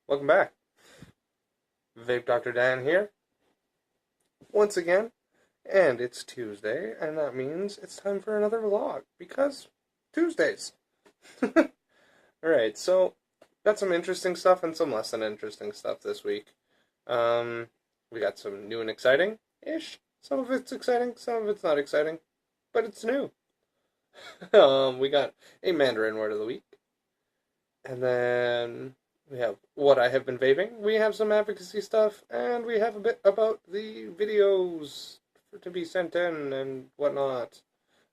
Welcome back. Vape Dr. Dan here, once again, and it's Tuesday, and that means it's time for another vlog, because Tuesdays. Alright, so, got some interesting stuff and some less than interesting stuff this week. We got some new and exciting-ish. Some of it's exciting, some of it's not exciting, but it's new. We got a Mandarin word of the week, and then we have what I have been vaping. We have some advocacy stuff, and we have a bit about the videos to be sent in and whatnot.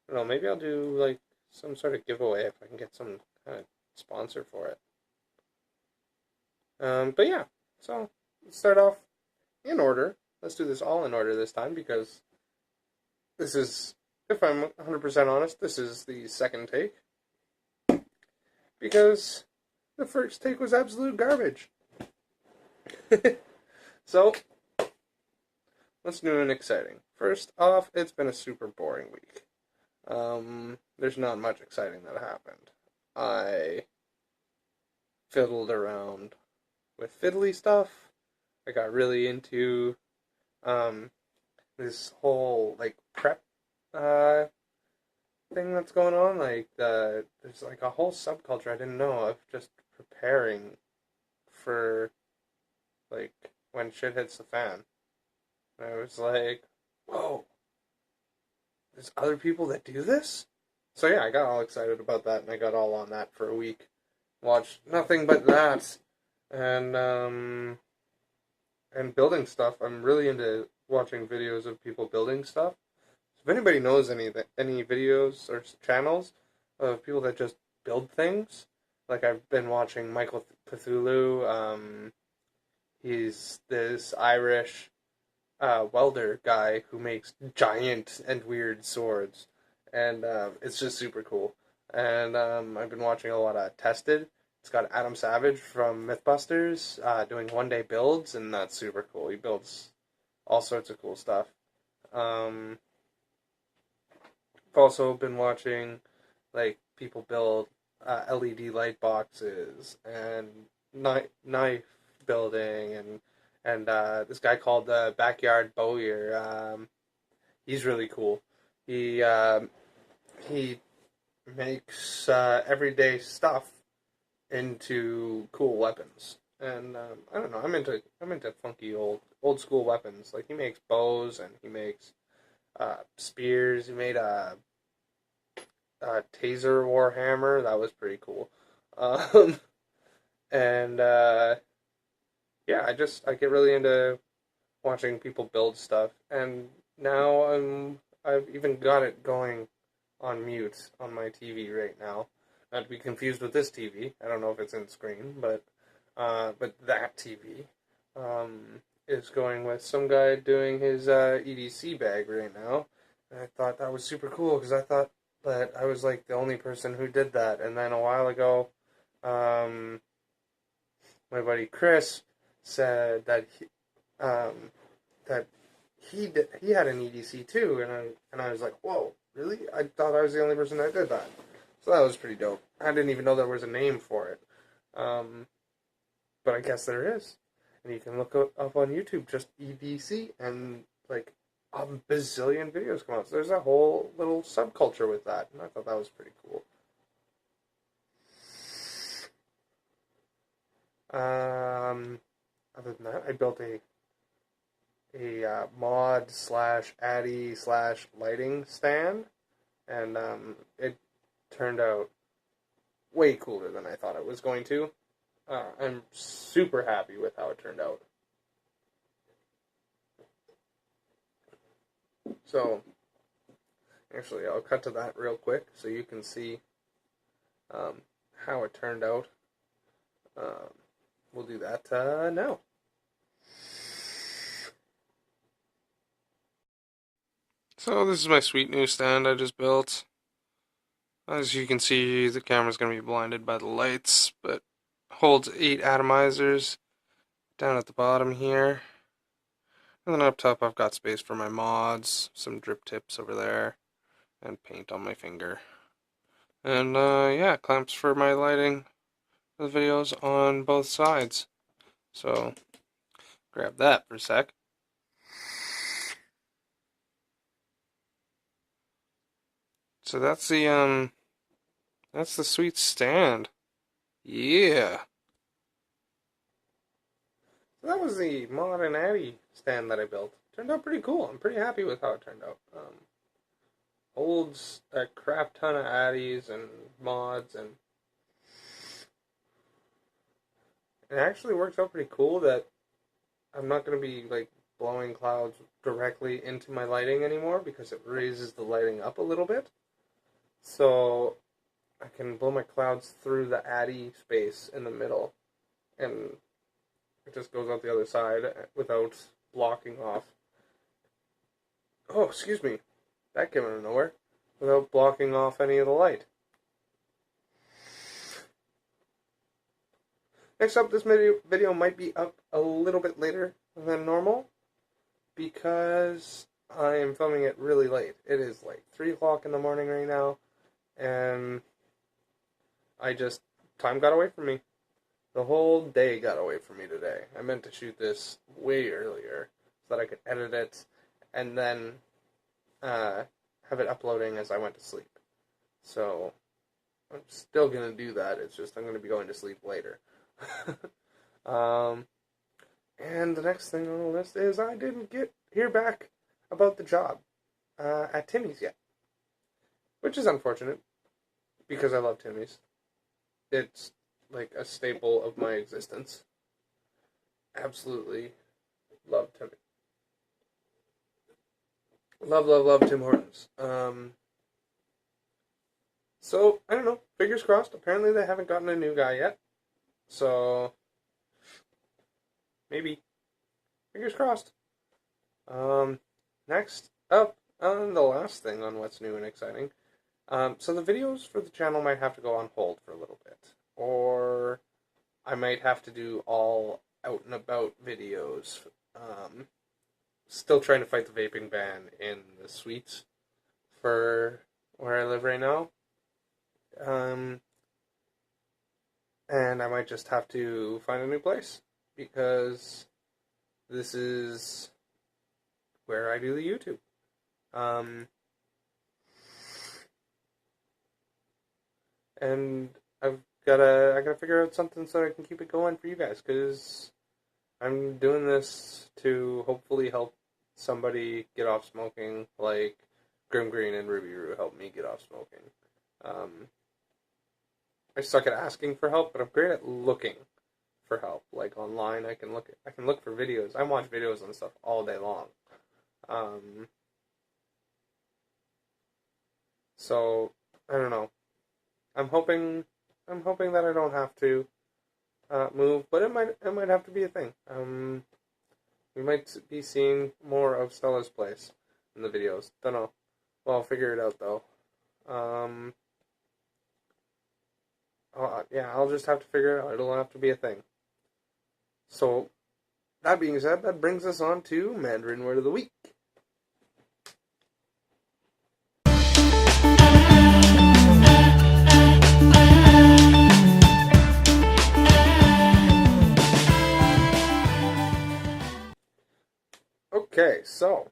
I don't know, maybe I'll do like some sort of giveaway if I can get some kind of sponsor for it. But yeah, so let's start off in order. Let's do this all in order this time because this is, if I'm 100% honest, this is the second take. Because the first take was absolute garbage. So, what's new and exciting? First off, it's been a super boring week. There's not much exciting that happened. I fiddled around with fiddly stuff. I got really into this whole like prep thing that's going on. Like there's like a whole subculture I didn't know of just preparing for like when shit hits the fan. And I was like, whoa, there's other people that do this? So yeah, I got all excited about that and I got all on that for a week. Watched nothing but that. And building stuff. I'm really into watching videos of people building stuff. So if anybody knows any videos or channels of people that just build things, like I've been watching Michael Cthulhu. He's this Irish welder guy who makes giant and weird swords, and it's just super cool. And I've been watching a lot of Tested. It's got Adam Savage from Mythbusters doing one-day builds, and that's super cool. He builds all sorts of cool stuff. I've also been watching like people build LED light boxes and knife building, and this guy called the Backyard Bowyer. He's really cool. He makes everyday stuff into cool weapons, and I don't know. I'm into funky old school weapons. Like he makes bows and he makes spears. He made a taser warhammer that was pretty cool. Um, and yeah, I get really into watching people build stuff, and now I've even got it going on mute on my TV right now. Not to be confused with this TV. I don't know if it's in screen, but that TV is going with some guy doing his EDC bag right now, and I thought that was super cool because I thought that I was like the only person who did that, and then a while ago, my buddy Chris said that he had an EDC too, and I was like, whoa, really? I thought I was the only person that did that. So that was pretty dope. I didn't even know there was a name for it, but I guess there is, and you can look up on YouTube just EDC, and like a bazillion videos come out. So there's a whole little subculture with that, and I thought that was pretty cool. Other than that, I built a mod slash addy slash lighting stand, and it turned out way cooler than I thought it was going to. I'm super happy with how it turned out. So, actually, I'll cut to that real quick so you can see how it turned out. We'll do that now. So this is my sweet new stand I just built. As you can see, the camera's going to be blinded by the lights, but holds 8 atomizers down at the bottom here. And then up top I've got space for my mods, some drip tips over there, and paint on my finger. And yeah, clamps for my lighting the videos on both sides. So, grab that for a sec. So that's the sweet stand. Yeah. So that was the mod and Addy stand that I built. Turned out pretty cool. I'm pretty happy with how it turned out. Holds a crap ton of Addies and mods, and it actually works out pretty cool that I'm not going to be like blowing clouds directly into my lighting anymore because it raises the lighting up a little bit. So I can blow my clouds through the Addy space in the middle, and it just goes out the other side without blocking off. Oh, excuse me. That came out of nowhere. Without blocking off any of the light. Next up, this video might be up a little bit later than normal because I am filming it really late. It is like 3 o'clock in the morning right now, and time got away from me. The whole day got away from me today. I meant to shoot this way earlier so that I could edit it and then have it uploading as I went to sleep. So I'm still going to do that. It's just I'm going to be going to sleep later. And the next thing on the list is I didn't hear back about the job at Timmy's yet, which is unfortunate because I love Timmy's. It's like a staple of my existence. Absolutely love Timmy. Love Tim Hortons. So, I don't know. Fingers crossed. Apparently they haven't gotten a new guy yet. So, maybe. Fingers crossed. Next up, the last thing on what's new and exciting. So the videos for the channel might have to go on hold for a little bit. Or I might have to do all out and about videos. Still trying to fight the vaping ban in the suites for where I live right now. And I might just have to find a new place because this is where I do the YouTube. And I gotta figure out something so I can keep it going for you guys, because I'm doing this to hopefully help somebody get off smoking, like Grim Green and Ruby Roo helped me get off smoking. I suck at asking for help, but I'm great at looking for help. Like online, I can look for videos. I watch videos on stuff all day long. So I don't know. I'm hoping that I don't have to move, but it might have to be a thing. We might be seeing more of Stella's place in the videos. Don't know. Well, I'll figure it out though. I'll just have to figure it out. It'll have to be a thing. So, that being said, that brings us on to Mandarin Word of the Week. Okay, so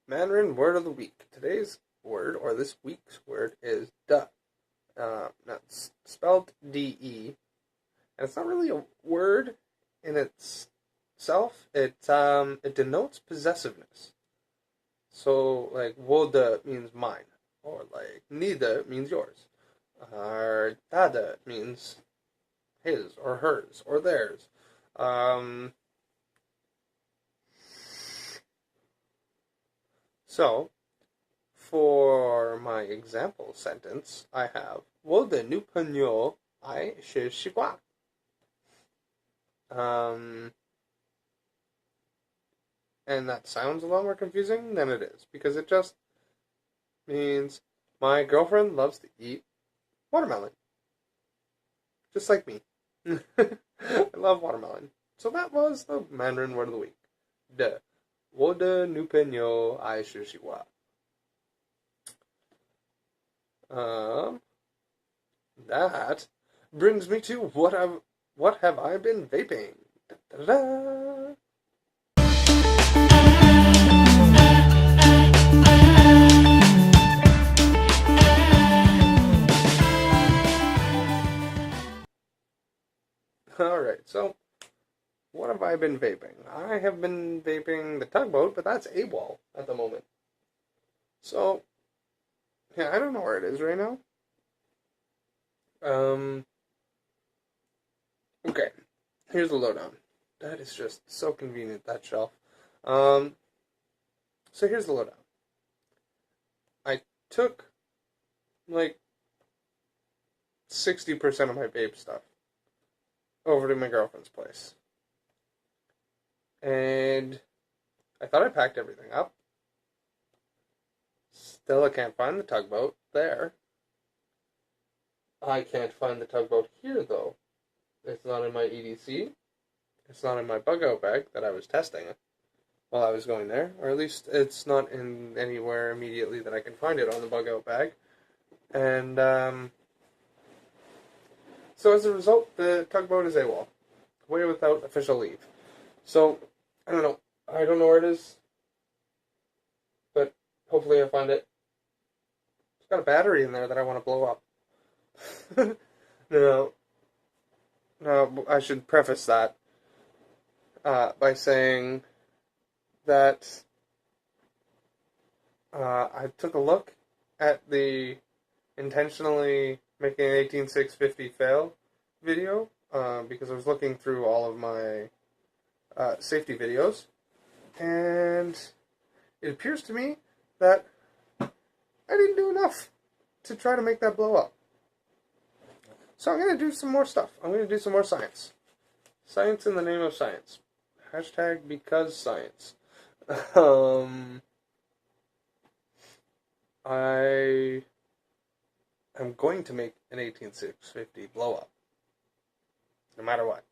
Mandarin Word of the Week. Today's word, or this week's word, is duh. That's spelled D-E. And it's not really a word in itself. It denotes possessiveness. So, like, woda means mine. Or, like, nida means yours. Or dada means his, or hers, or theirs. So, for my example sentence, I have 我的女朋友爱吃xiqua. And that sounds a lot more confusing than it is, because it just means my girlfriend loves to eat watermelon. Just like me. I love watermelon. So that was the Mandarin word of the week. De. 我的女朋友爱吃xiqua. That brings me to what I've what have I been vaping? Da-da-da. Alright, so what have I been vaping? I have been vaping the Tugboat, but that's AWOL at the moment. So, yeah, I don't know where it is right now. Okay, here's the lowdown. That is just so convenient, that shelf. So here's the lowdown. I took, like, 60% of my vape stuff over to my girlfriend's place. And I thought I packed everything up. Still, I can't find the Tugboat there. I can't find the Tugboat here, though. It's not in my EDC. It's not in my bug-out bag that I was testing while I was going there. Or at least it's not in anywhere immediately that I can find it on the bug-out bag. And, so as a result, the Tugboat is AWOL. Away without official leave. So, I don't know. I don't know where it is. But hopefully I find it. It's got a battery in there that I want to blow up. No, I should preface that by saying that I took a look at the intentionally making an 18650 fail video because I was looking through all of my safety videos, and it appears to me that I didn't do enough to try to make that blow up. So I'm going to do some more stuff. I'm going to do some more science. Science in the name of science. Hashtag because science. I am going to make an 18650 blow up. No matter what.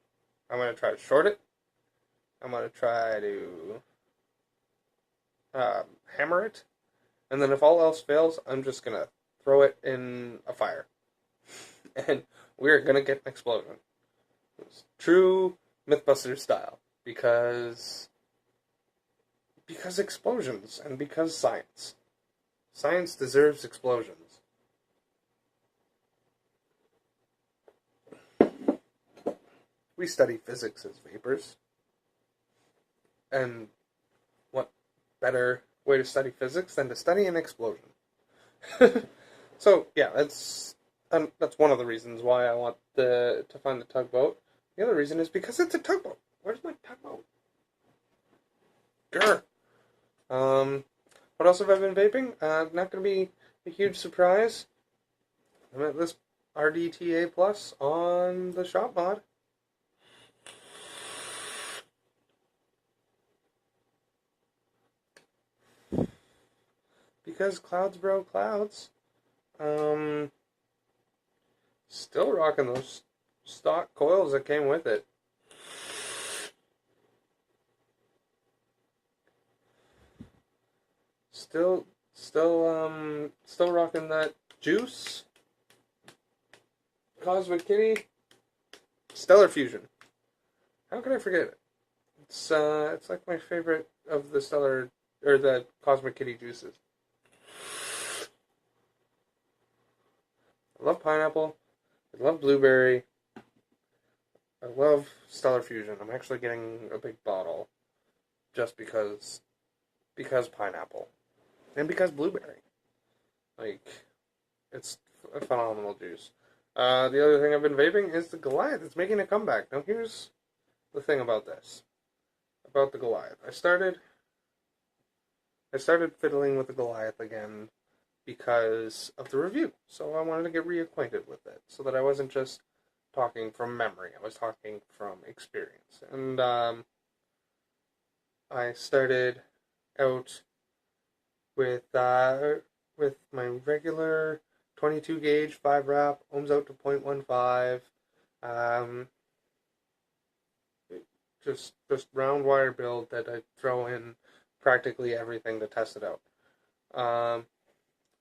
I'm going to try to short it. I'm going to try to hammer it. And then if all else fails, I'm just going to throw it in a fire. And we're going to get an explosion. It's true Mythbusters style. Because explosions and because science. Science deserves explosions. We study physics as vapors. And what better way to study physics than to study an explosion? So, yeah, that's one of the reasons why I want to find the Tugboat. The other reason is because it's a tugboat. Where's my Tugboat? Grr. What else have I been vaping? Not going to be a huge surprise. Limitless RDTA Plus on the ShopMod. Because clouds, bro, clouds. Still rocking those stock coils that came with it. Still rocking that juice. Cosmic Kitty. Stellar Fusion. How could I forget it? It's like my favorite of the Stellar or the Cosmic Kitty juices. I love pineapple. I love blueberry. I love Stellar Fusion. I'm actually getting a big bottle just because pineapple. And because blueberry. Like, it's a phenomenal juice. The other thing I've been vaping is the Goliath. It's making a comeback. Now, here's the thing about this. About the Goliath. I started fiddling with the Goliath again because of the review. So I wanted to get reacquainted with it so that I wasn't just talking from memory. I was talking from experience. And I started out with my regular 22 gauge 5 wrap, ohms out to 0.15, just round wire build that I throw in practically everything to test it out.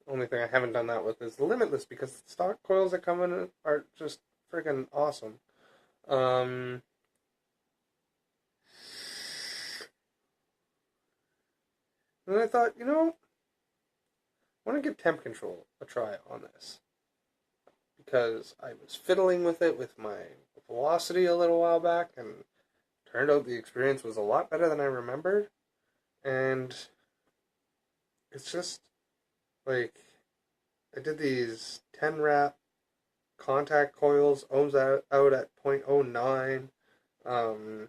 Only thing I haven't done that with is the Limitless because the stock coils that come in are just freaking awesome. And I thought, I want to give temp control a try on this. Because I was fiddling with it with my velocity a little while back, and turned out the experience was a lot better than I remembered. And it's just, like, I did these 10 rep contact coils, ohms out at 0.09. Um,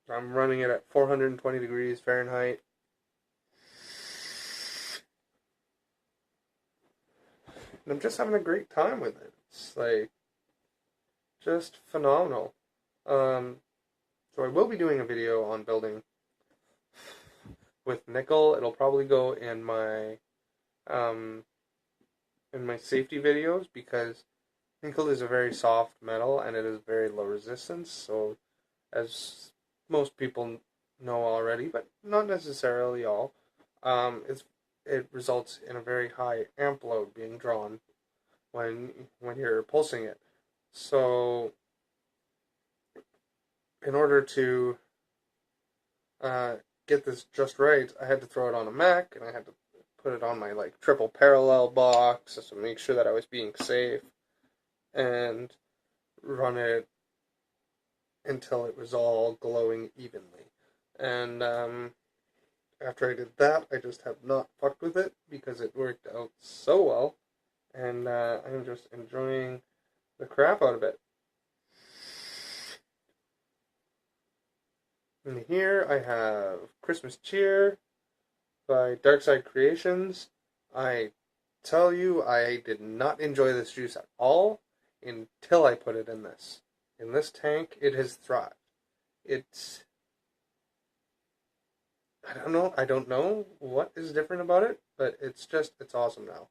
I'm running it at 420 degrees Fahrenheit. And I'm just having a great time with it. It's like just phenomenal. So I will be doing a video on building with nickel. It'll probably go in my safety videos because nickel is a very soft metal and it is very low resistance. So as most people know already, but not necessarily all, it results in a very high amp load being drawn when you're pulsing it. So in order to get this just right, I had to throw it on a Mac, and I had to put it on my triple parallel box just to make sure that I was being safe, and run it until it was all glowing evenly. And after I did that, I just have not fucked with it because it worked out so well, and I'm just enjoying the crap out of it. And here I have Christmas Cheer by Darkside Creations. I tell you, I did not enjoy this juice at all until I put it in this. In this tank, it has thrived. I don't know what is different about it, but it's awesome now.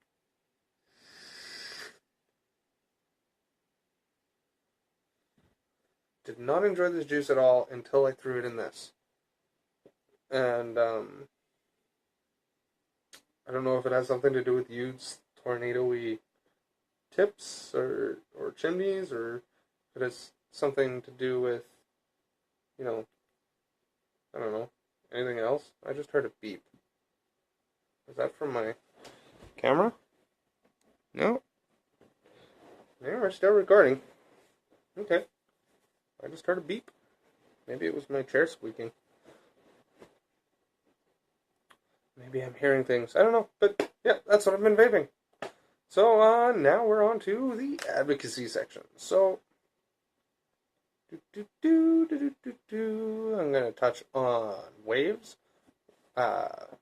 Did not enjoy this juice at all until I threw it in this. And, I don't know if it has something to do with Yude's tornado-y tips or chimneys, or if it has something to do with, I don't know, anything else. I just heard a beep. Is that from my camera? No? Yeah, we're still recording. Okay. I just heard a beep. Maybe it was my chair squeaking. Maybe I'm hearing things. I don't know. But, yeah, that's what I've been vaping. So, now we're on to the advocacy section. So, I'm going to touch on W.A.V.E.S,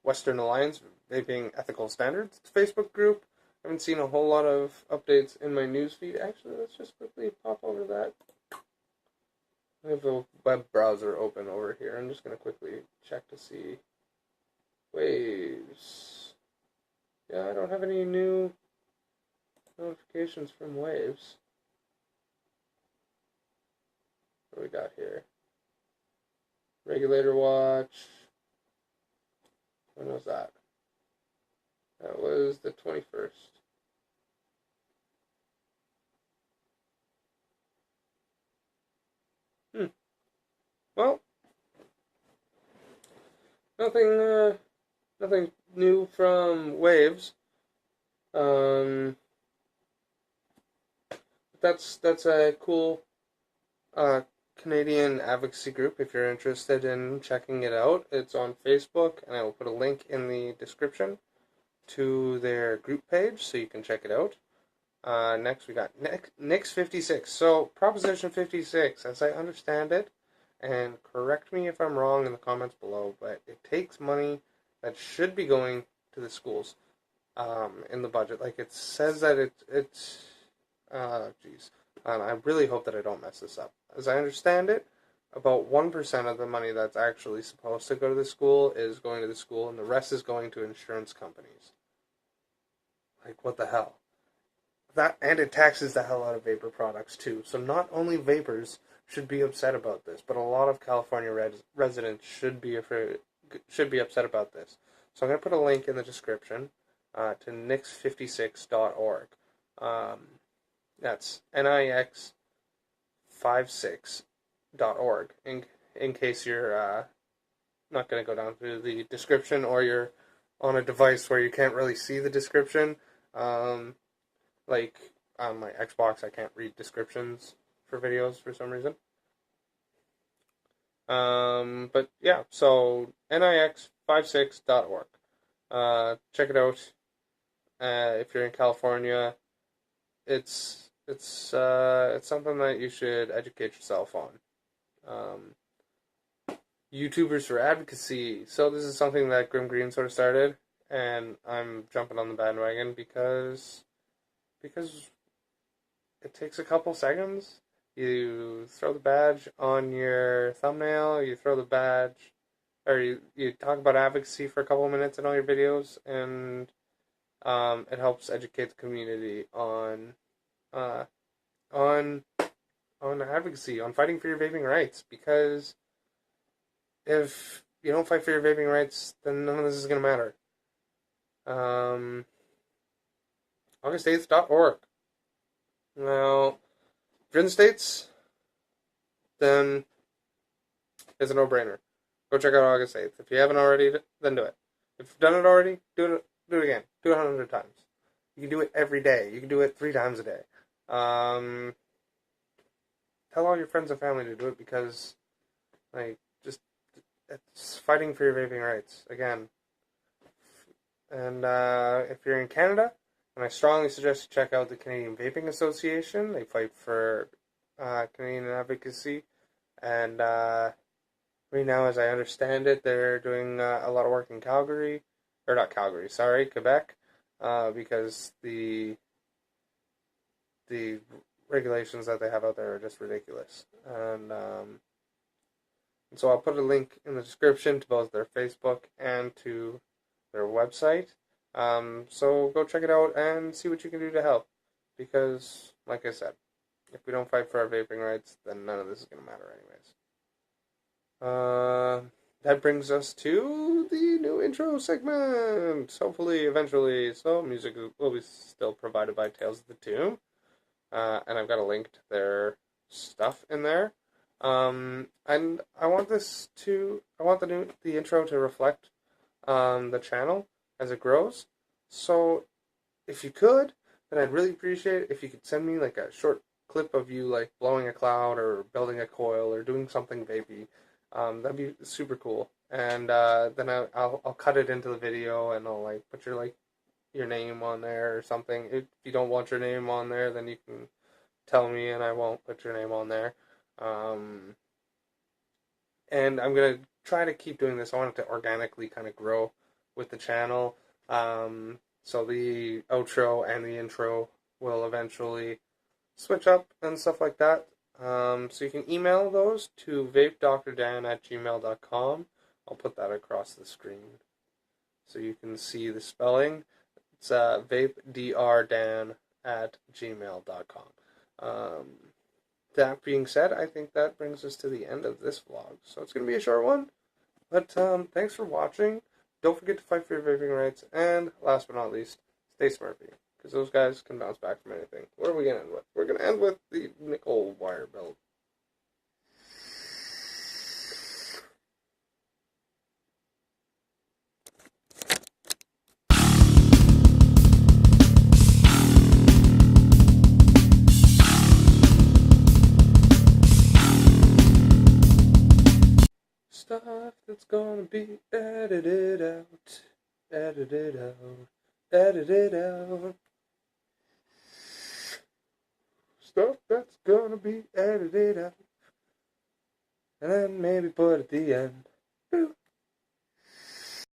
Western Alliance Vaping Ethical Standards Facebook group. I haven't seen a whole lot of updates in my newsfeed. Actually, let's just quickly pop over that. I have a web browser open over here. I'm just going to quickly check to see. W.A.V.E.S. Yeah, I don't have any new notifications from W.A.V.E.S. What do we got here? Regulator watch. When was that? That was the 21st. Well, nothing new from W.A.V.E.S. That's a cool Canadian advocacy group if you're interested in checking it out. It's on Facebook, and I will put a link in the description to their group page so you can check it out. Next we got Nix 56. So Proposition 56, as I understand it, and correct me if I'm wrong in the comments below, but it takes money that should be going to the schools in the budget. Like, it says that it's I really hope that I don't mess this up. As I understand it, about 1% of the money that's actually supposed to go to the school is going to the school, and the rest is going to insurance companies. Like, what the hell? That, and it taxes the hell out of vapor products too. So not only vapors should be upset about this, but a lot of California residents should be upset about this. So I'm going to put a link in the description to nix56.org. That's NIAX56.org in case you're not going to go down to the description or you're on a device where you can't really see the description. Like on my Xbox, I can't read descriptions for videos for some reason. But yeah, so NIAX56.org. Check it out. If you're in California, it's something that you should educate yourself on. YouTubers for Advocacy. So this is something that Grim Green sort of started, and I'm jumping on the bandwagon because it takes a couple seconds. You throw the badge on your thumbnail, you throw the badge, or you talk about advocacy for a couple of minutes in all your videos, and it helps educate the community on advocacy, on fighting for your vaping rights, because if you don't fight for your vaping rights, then none of this is going to matter. August8th.org. Now, if you're in the States, then it's a no-brainer. Go check out August 8th. If you haven't already, then do it. If you've done it already, do it again. Do it 100 times. You can do it every day. You can do it 3 times a day. Tell all your friends and family to do it because, it's fighting for your vaping rights, again. And if you're in Canada, and I strongly suggest you check out the Canadian Vaping Association. They fight for Canadian advocacy. And right now, as I understand it, they're doing a lot of work in Calgary. Or not Calgary, sorry, Quebec. Because the regulations that they have out there are just ridiculous. And so I'll put a link in the description to both their Facebook and to their website. So go check it out and see what you can do to help. Because, like I said, if we don't fight for our vaping rights, then none of this is going to matter anyways. That brings us to the new intro segment. Hopefully, eventually. So music will be still provided by Tales of the Tomb. And I've got a link to their stuff in there. And I want the intro to reflect the channel as it grows. So if you could, then I'd really appreciate it if you could send me like a short clip of you like blowing a cloud or building a coil or doing something vapey. That'd be super cool. And then I'll cut it into the video and I'll like put your name on there or something. If you don't want your name on there, then you can tell me and I won't put your name on there. And I'm going to try to keep doing this. I want it to organically kind of grow with the channel. So the outro and the intro will eventually switch up and stuff like that. So you can email those to vapedrdan@gmail.com. I'll put that across the screen so you can see the spelling. It's vapedrdan@gmail.com. That being said, I think that brings us to the end of this vlog. So it's going to be a short one. But thanks for watching. Don't forget to fight for your vaping rights. And last but not least, stay Smurfy. Because those guys can bounce back from anything. What are we going to end with? We're going to end with the nickel wire belt. Stuff that's gonna be edited out, edited out, edited out. Stuff that's gonna be edited out, and then maybe put at the end. Boo.